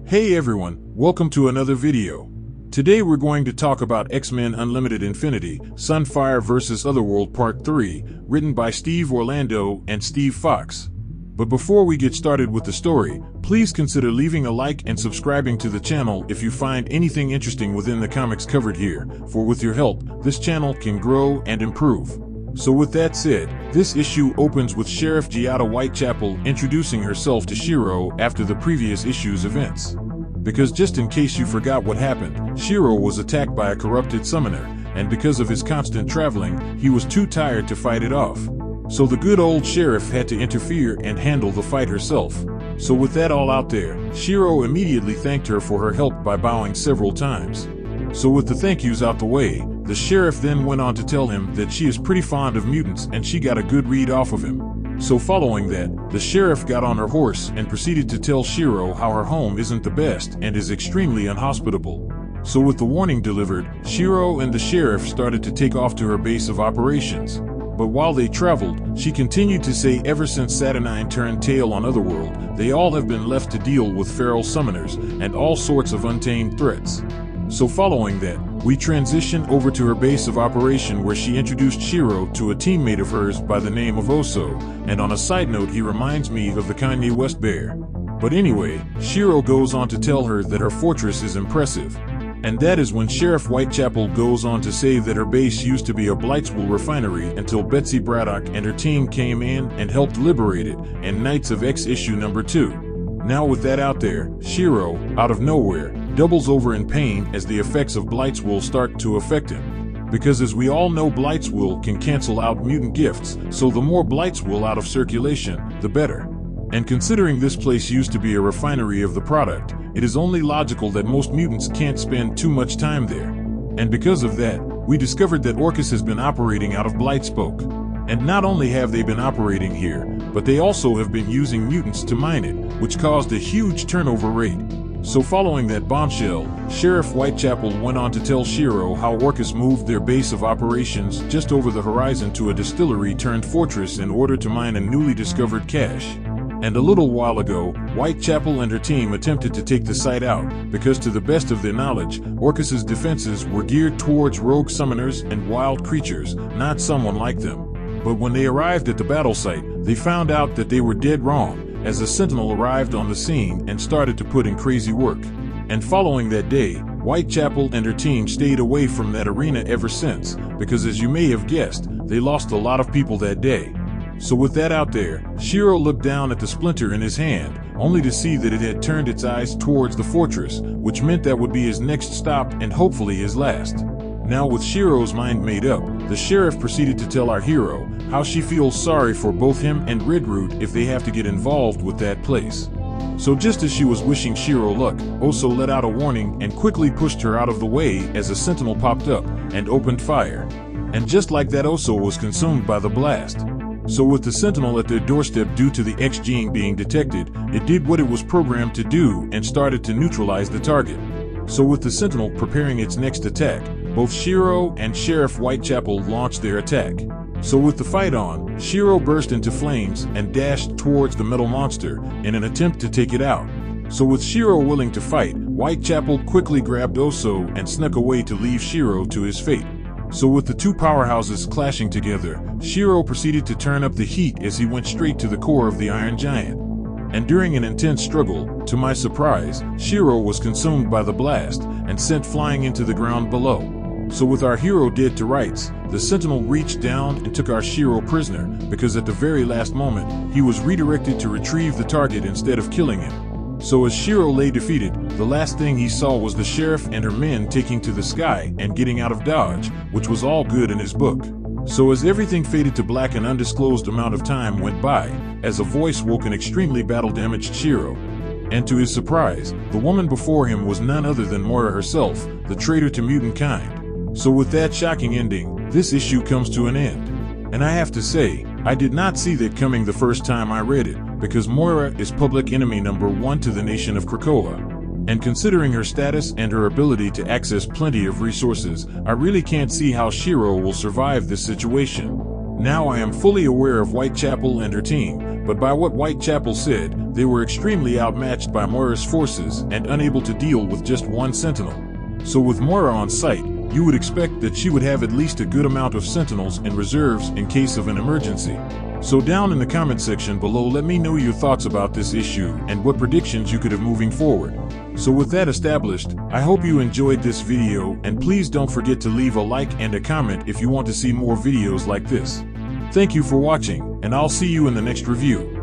Hey everyone, welcome to another video. Today we're going to talk about X-Men Unlimited Infinity, SunFire vs. Otherworld Part 3, written by Steve Orlando and Steve Fox. But before we get started with the story, please consider leaving a like and subscribing to the channel if you find anything interesting within the comics covered here, for with your help, this channel can grow and improve. So with that said, this issue opens with Sheriff Giada Whitechapel introducing herself to Shiro after the previous issue's events. Because just in case you forgot what happened, Shiro was attacked by a corrupted summoner, and because of his constant traveling, he was too tired to fight it off. So the good old sheriff had to interfere and handle the fight herself. So with that all out there, Shiro immediately thanked her for her help by bowing several times. So with the thank yous out the way, the sheriff then went on to tell him that she is pretty fond of mutants and she got a good read off of him. So following that, the sheriff got on her horse and proceeded to tell Shiro how her home isn't the best and is extremely inhospitable. So with the warning delivered, Shiro and the sheriff started to take off to her base of operations. But while they traveled, she continued to say ever since Saturnine turned tail on Otherworld, they all have been left to deal with feral summoners and all sorts of untamed threats. So following that, we transition over to her base of operation where she introduced Shiro to a teammate of hers by the name of Oso, and on a side note he reminds me of the Kanye West bear. But anyway, Shiro goes on to tell her that her fortress is impressive. And that is when Sheriff Whitechapel goes on to say that her base used to be a Blightspoke refinery until Betsy Braddock and her team came in and helped liberate it, and Knights of X issue number 2. Now with that out there, Shiro, out of nowhere, doubles over in pain as the effects of Blightspoke start to affect him. Because as we all know, Blightspoke can cancel out mutant gifts, so the more Blightspoke out of circulation, the better. And considering this place used to be a refinery of the product, it is only logical that most mutants can't spend too much time there. And because of that, we discovered that Orcus has been operating out of Blightspoke. And not only have they been operating here, but they also have been using mutants to mine it, which caused a huge turnover rate. So following that bombshell, Sheriff Whitechapel went on to tell Shiro how Orcus moved their base of operations just over the horizon to a distillery turned fortress in order to mine a newly discovered cache. And a little while ago, Whitechapel and her team attempted to take the site out, because to the best of their knowledge, Orcus's defenses were geared towards rogue summoners and wild creatures, not someone like them. But when they arrived at the battle site, they found out that they were dead wrong, as a sentinel arrived on the scene and started to put in crazy work. And following that day, Whitechapel and her team stayed away from that arena ever since, because as you may have guessed, they lost a lot of people that day. So with that out there, Shiro looked down at the splinter in his hand, only to see that it had turned its eyes towards the fortress, which meant that would be his next stop and hopefully his last. Now with Shiro's mind made up, the sheriff proceeded to tell our hero how she feels sorry for both him and Redroot if they have to get involved with that place. So just as she was wishing Shiro luck, Oso let out a warning and quickly pushed her out of the way as a sentinel popped up and opened fire. And just like that, Oso was consumed by the blast. So with the sentinel at their doorstep due to the X gene being detected, it did what it was programmed to do and started to neutralize the target. So with the sentinel preparing its next attack, both Shiro and Sheriff Whitechapel launched their attack. So with the fight on, Shiro burst into flames and dashed towards the metal monster in an attempt to take it out. So with Shiro willing to fight, Whitechapel quickly grabbed Oso and snuck away to leave Shiro to his fate. So with the two powerhouses clashing together, Shiro proceeded to turn up the heat as he went straight to the core of the Iron Giant. And during an intense struggle, to my surprise, Shiro was consumed by the blast and sent flying into the ground below. So with our hero dead to rights, the sentinel reached down and took our Shiro prisoner, because at the very last moment, he was redirected to retrieve the target instead of killing him. So as Shiro lay defeated, the last thing he saw was the sheriff and her men taking to the sky and getting out of dodge, which was all good in his book. So as everything faded to black, an undisclosed amount of time went by, as a voice woke an extremely battle-damaged Shiro. And to his surprise, the woman before him was none other than Moira herself, the traitor to mutant kind. So with that shocking ending, this issue comes to an end. And I have to say, I did not see that coming the first time I read it, because Moira is public enemy number 1 to the nation of Krakoa. And considering her status and her ability to access plenty of resources, I really can't see how Shiro will survive this situation. Now I am fully aware of Whitechapel and her team, but by what Whitechapel said, they were extremely outmatched by Moira's forces and unable to deal with just one sentinel. So with Moira on site, you would expect that she would have at least a good amount of sentinels and reserves in case of an emergency. So down in the comment section below, let me know your thoughts about this issue and what predictions you could have moving forward. So with that established, I hope you enjoyed this video, and please don't forget to leave a like and a comment if you want to see more videos like this. Thank you for watching, and I'll see you in the next review.